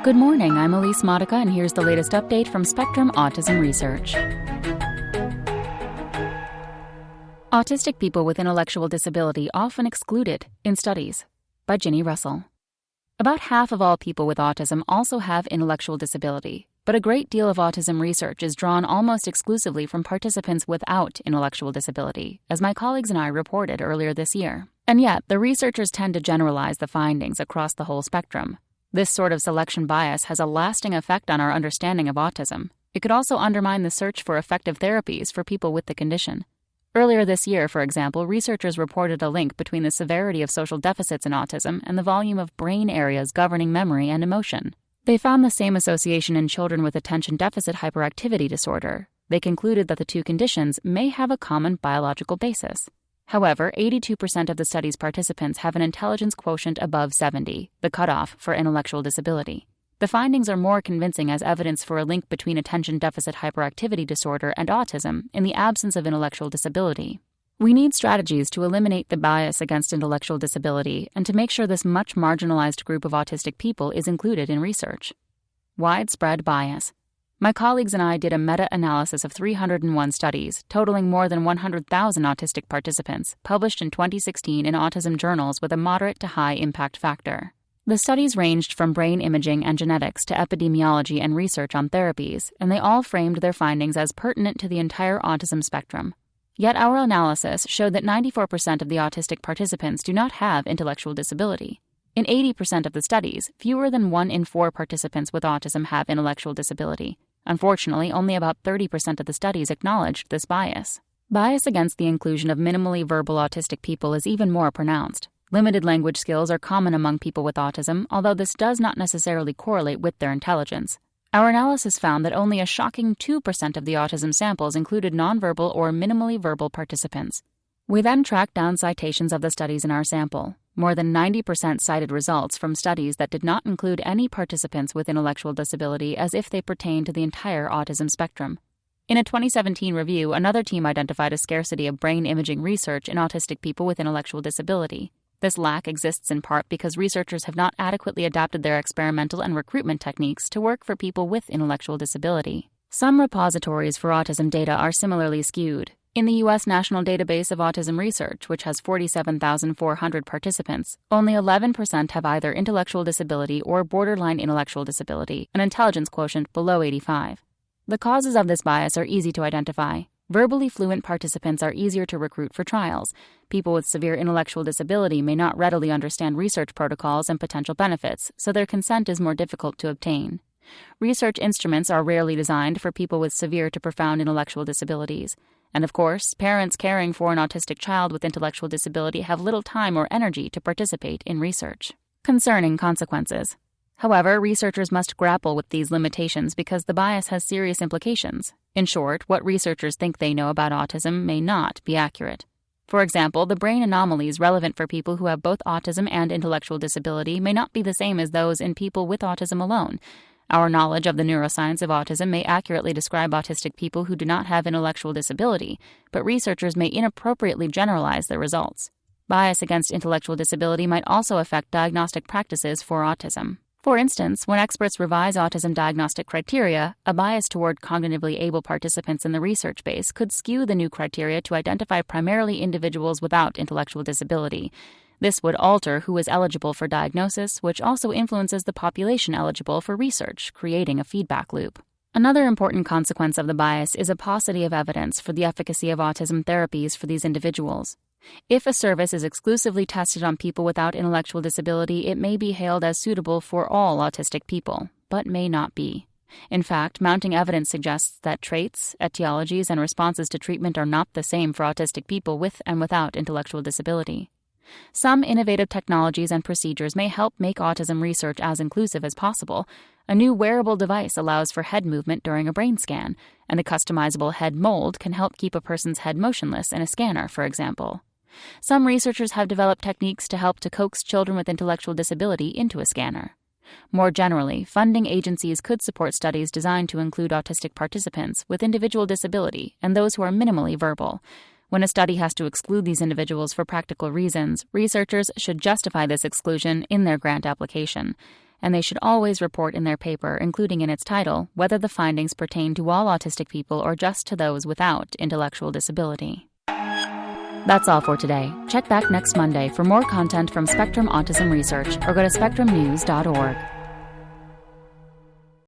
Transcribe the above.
Good morning, I'm Elise Modica, and here's the latest update from Spectrum Autism Research. Autistic people with intellectual disability often excluded in studies, by Ginny Russell. About half of all people with autism also have intellectual disability, but a great deal of autism research is drawn almost exclusively from participants without intellectual disability, as my colleagues and I reported earlier this year. And yet, the researchers tend to generalize the findings across the whole spectrum. This sort of selection bias has a lasting effect on our understanding of autism. It could also undermine the search for effective therapies for people with the condition. Earlier this year, for example, researchers reported a link between the severity of social deficits in autism and the volume of brain areas governing memory and emotion. They found the same association in children with attention deficit hyperactivity disorder. They concluded that the two conditions may have a common biological basis. However, 82% of the study's participants have an intelligence quotient above 70, the cutoff for intellectual disability. The findings are more convincing as evidence for a link between attention deficit hyperactivity disorder and autism in the absence of intellectual disability. We need strategies to eliminate the bias against intellectual disability and to make sure this much marginalized group of autistic people is included in research. Widespread bias. My colleagues and I did a meta-analysis of 301 studies, totaling more than 100,000 autistic participants, published in 2016 in autism journals with a moderate to high impact factor. The studies ranged from brain imaging and genetics to epidemiology and research on therapies, and they all framed their findings as pertinent to the entire autism spectrum. Yet our analysis showed that 94% of the autistic participants do not have intellectual disability. In 80% of the studies, fewer than 1 in 4 participants with autism have intellectual disability. Unfortunately, only about 30% of the studies acknowledged this bias. Bias against the inclusion of minimally verbal autistic people is even more pronounced. Limited language skills are common among people with autism, although this does not necessarily correlate with their intelligence. Our analysis found that only a shocking 2% of the autism samples included nonverbal or minimally verbal participants. We then tracked down citations of the studies in our sample. More than 90% cited results from studies that did not include any participants with intellectual disability as if they pertained to the entire autism spectrum. In a 2017 review, another team identified a scarcity of brain imaging research in autistic people with intellectual disability. This lack exists in part because researchers have not adequately adapted their experimental and recruitment techniques to work for people with intellectual disability. Some repositories for autism data are similarly skewed. In the U.S. National Database of Autism Research, which has 47,400 participants, only 11% have either intellectual disability or borderline intellectual disability, an intelligence quotient below 85. The causes of this bias are easy to identify. Verbally fluent participants are easier to recruit for trials. People with severe intellectual disability may not readily understand research protocols and potential benefits, so their consent is more difficult to obtain. Research instruments are rarely designed for people with severe to profound intellectual disabilities. And of course, parents caring for an autistic child with intellectual disability have little time or energy to participate in research. Concerning consequences. However, researchers must grapple with these limitations because the bias has serious implications. In short, what researchers think they know about autism may not be accurate. For example, the brain anomalies relevant for people who have both autism and intellectual disability may not be the same as those in people with autism alone. Our knowledge of the neuroscience of autism may accurately describe autistic people who do not have intellectual disability, but researchers may inappropriately generalize their results. Bias against intellectual disability might also affect diagnostic practices for autism. For instance, when experts revise autism diagnostic criteria, a bias toward cognitively able participants in the research base could skew the new criteria to identify primarily individuals without intellectual disability. This would alter who is eligible for diagnosis, which also influences the population eligible for research, creating a feedback loop. Another important consequence of the bias is a paucity of evidence for the efficacy of autism therapies for these individuals. If a service is exclusively tested on people without intellectual disability, it may be hailed as suitable for all autistic people, but may not be. In fact, mounting evidence suggests that traits, etiologies, and responses to treatment are not the same for autistic people with and without intellectual disability. Some innovative technologies and procedures may help make autism research as inclusive as possible. A new wearable device allows for head movement during a brain scan, and a customizable head mold can help keep a person's head motionless in a scanner, for example. Some researchers have developed techniques to help to coax children with intellectual disability into a scanner. More generally, funding agencies could support studies designed to include autistic participants with individual disability and those who are minimally verbal. When a study has to exclude these individuals for practical reasons, researchers should justify this exclusion in their grant application. and they should always report in their paper, including in its title, whether the findings pertain to all autistic people or just to those without intellectual disability. That's all for today. Check back next Monday for more content from Spectrum Autism Research or go to spectrumnews.org.